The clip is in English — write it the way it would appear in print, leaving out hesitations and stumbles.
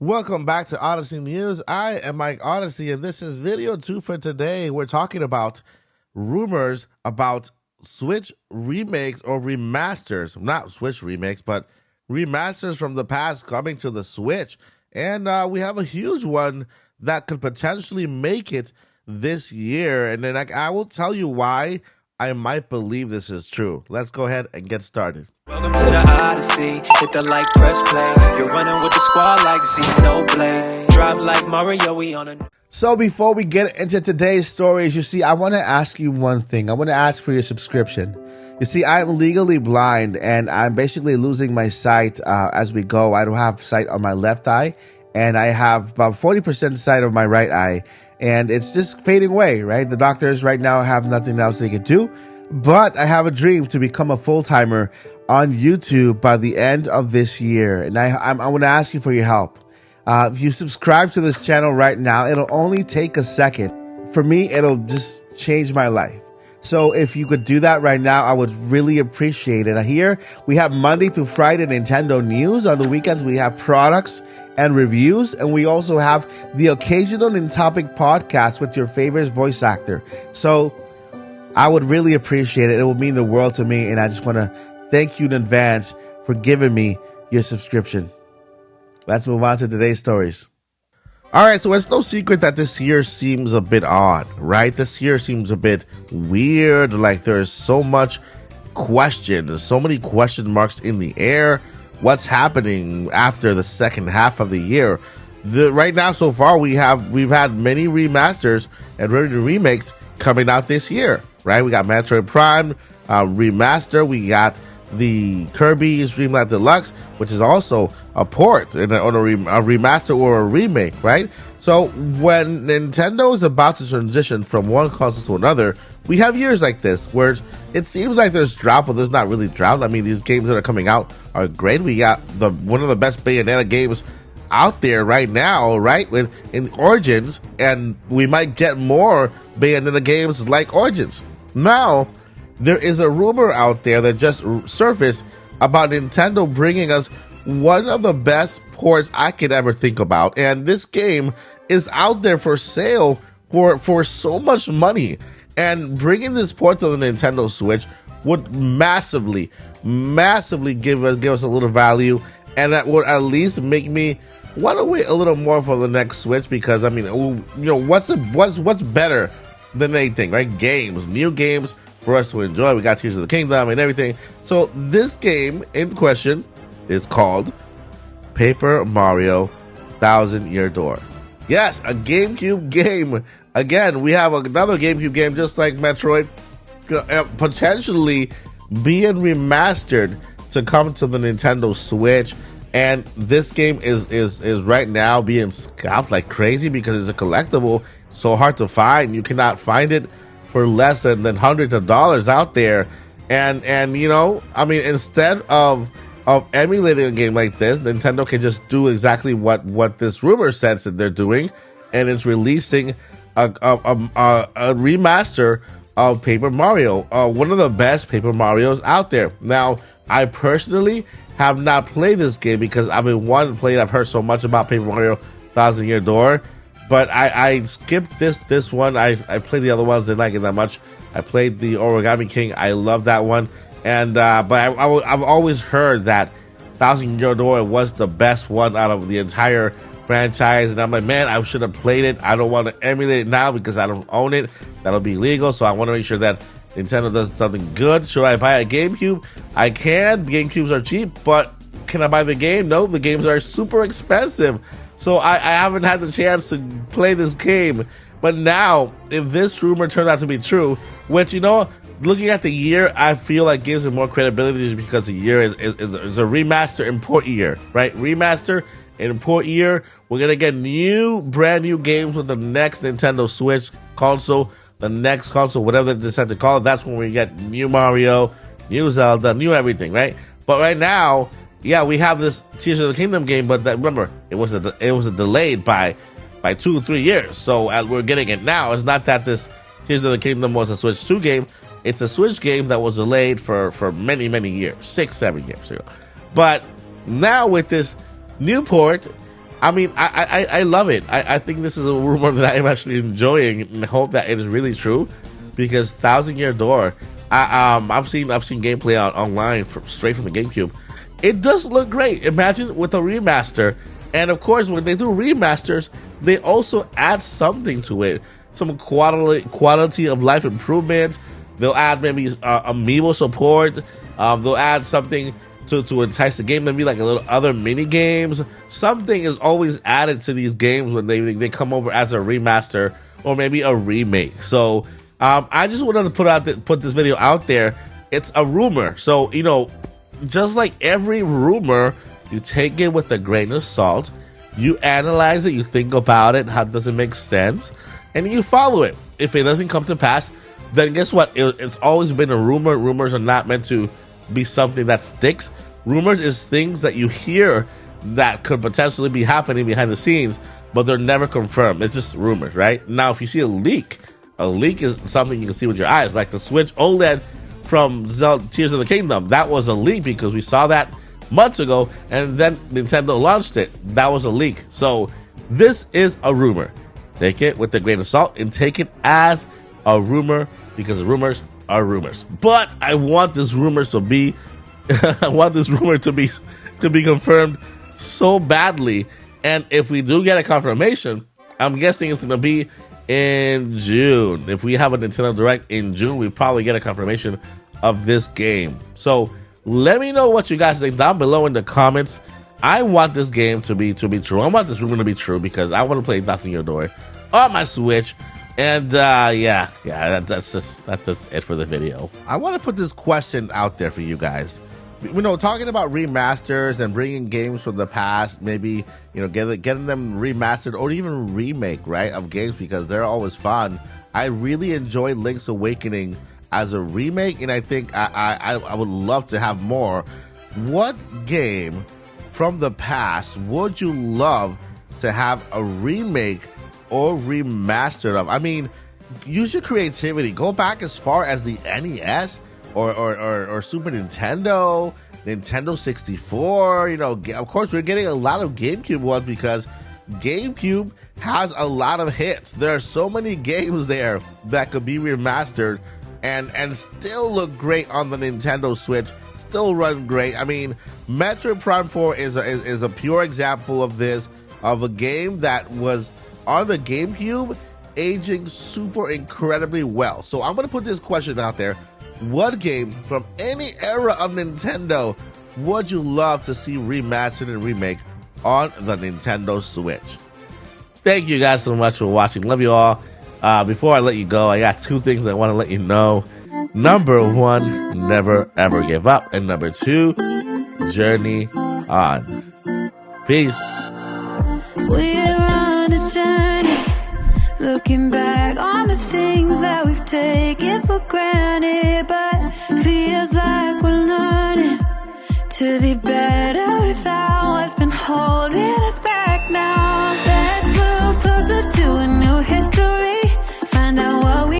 Welcome back to Odyssey News. I am Mike Odyssey, and this is video 2 for today. We're talking about rumors about Switch remakes or remasters. Not Switch remakes, but remasters from the past coming to the Switch. And we have a huge one that could potentially make it this year. And then I will tell you why I might believe this is true. Let's go ahead and get started. Welcome to the Odyssey, hit the like, press play. You're running with the squad like Xenoblade. Drive like Mario, we on a... So before we get into today's stories, you see, I want to ask you one thing. I want to ask for your subscription. You see, I'm legally blind and I'm basically losing my sight as we go. I don't have sight on my left eye and I have about 40% sight of my right eye. And it's just fading away, right? The doctors right now have nothing else they can do. But I have a dream to become a full-timer on YouTube by the end of this year. And I want to ask you for your help. If you subscribe to this channel right now, it'll only take a second. For me, it'll just change my life. So if you could do that right now, I would really appreciate it. Here, we have Monday through Friday Nintendo news. On the weekends, we have products and reviews. And we also have the occasional in-topic podcast with your favorite voice actor. So I would really appreciate it. It would mean the world to me. And I just want to thank you in advance for giving me your subscription. Let's move on to today's stories. All right, so it's no secret that this year seems a bit odd, right? This year seems a bit weird. Like there's so much questions, so many question marks in the air. What's happening after the second half of the year? Right now, so far, we've had many remasters and remakes coming out this year, right? We got Metroid Prime Remaster. We got the Kirby's Dream Land Deluxe, which is also a port on a remaster or a remake, right? So when Nintendo is about to transition from one console to another, we have years like this where it seems like there's drought, but there's not really drought. I mean, these games that are coming out are great. We got one of the best Bayonetta games out there right now, right, in Origins, and we might get more Bayonetta games like Origins. Now, there is a rumor out there that just surfaced about Nintendo bringing us one of the best ports I could ever think about. And this game is out there for sale for so much money. And bringing this port to the Nintendo Switch would massively give us a little value. And that would at least make me want to wait a little more for the next Switch. Because, I mean, you know, what's better than anything, right? Games, new games for us to enjoy. We got Tears of the Kingdom and everything. So this game in question is called Paper Mario Thousand Year Door. Yes, a GameCube game. Again, we have another GameCube game just like Metroid potentially being remastered to come to the Nintendo Switch. And this game is right now being scalped like crazy because it's a collectible. So hard to find. You cannot find it for less than hundreds of dollars out there. And you know, I mean, instead of emulating a game like this, Nintendo can just do exactly what this rumor says that they're doing, and it's releasing a remaster of Paper Mario, one of the best Paper Marios out there. Now, I personally have not played this game because I've been wanting to play it. I've heard so much about Paper Mario Thousand Year Door, but I skipped this one. I played the other ones, didn't like it that much. I played the Origami King. I love that one. And but I've always heard that Thousand Year Door was the best one out of the entire franchise. And I'm like, man, I should have played it. I don't want to emulate it now because I don't own it. That'll be illegal. So I want to make sure that Nintendo does something good. Should I buy a GameCube? I can. GameCubes are cheap, but can I buy the game? No, the games are super expensive. So I haven't had the chance to play this game. But now, if this rumor turns out to be true, which, you know, looking at the year, I feel like gives it more credibility just because the year is a remaster import year, right? Remaster import year. We're going to get brand new games with the next Nintendo Switch console, the next console, whatever they decide to call it. That's when we get new Mario, new Zelda, new everything, right? But right now, yeah, we have this Tears of the Kingdom game, but remember, it was delayed by 2 or 3 years. So we're getting it now. It's not that this Tears of the Kingdom was a Switch 2 game. It's a Switch game that was delayed for many, many years, 6, 7 years ago. But now with this new port, I mean, I love it. I think this is a rumor that I am actually enjoying, and hope that it is really true, because Thousand Year Door, I've seen gameplay online straight from the GameCube. It does look great. Imagine with a remaster, and of course when they do remasters, they also add something to it, some quality of life improvement. They'll add maybe amiibo support. They'll add something to entice the game, maybe like a little other mini games. Something is always added to these games when they come over as a remaster or maybe a remake. So I just wanted to put this video out there. It's a rumor, so you know, just like every rumor, you take it with a grain of salt. You analyze it, you think about it, how does it make sense, and you follow it. If it doesn't come to pass, then guess what? It's always been a rumor. Rumors are not meant to be something that sticks. Rumors is things that you hear that could potentially be happening behind the scenes, but they're never confirmed. It's just rumors, right? Now, if you see a leak is something you can see with your eyes, like the Switch OLED from Zelda Tears of the Kingdom. That was a leak because we saw that months ago, and then Nintendo launched it. That was a leak. So this is a rumor. Take it with a grain of salt and take it as a rumor, because rumors are rumors. But I want this rumor to be I want this rumor to be confirmed so badly. And if we do get a confirmation, I'm guessing it's going to be in June. If we have a Nintendo Direct in June, we probably get a confirmation of this game. So let me know what you guys think down below in the comments. I want this game to be true. I want this rumor to be true because I want to play Thousand Year Door on my Switch. And yeah, that's just it for the video. I want to put this question out there for you guys. You know, talking about remasters and bringing games from the past, maybe, you know, getting them remastered or even remake, right, of games, because they're always fun. I really enjoyed Link's Awakening as a remake, and I think I would love to have more. What game from the past would you love to have a remake or remastered of? I mean, use your creativity. Go back as far as the NES or Super Nintendo, Nintendo 64. You know, of course, we're getting a lot of GameCube ones because GameCube has a lot of hits. There are so many games there that could be remastered and still look great on the Nintendo Switch, still run great. I mean, Metroid Prime 4 is a pure example of this, of a game that was on the GameCube aging super incredibly well. So I'm going to put this question out there. What game from any era of Nintendo would you love to see remastered and remake on the Nintendo Switch? Thank you guys so much for watching. Love you all. Before I let you go, I got two things I want to let you know. Number one, never ever give up. And number two, journey on. Peace. We're on a journey, looking back on the things that we've taken for granted, but feels like we're learning to be better without what's been holding us back now. Let's move closer to a new history, find out what we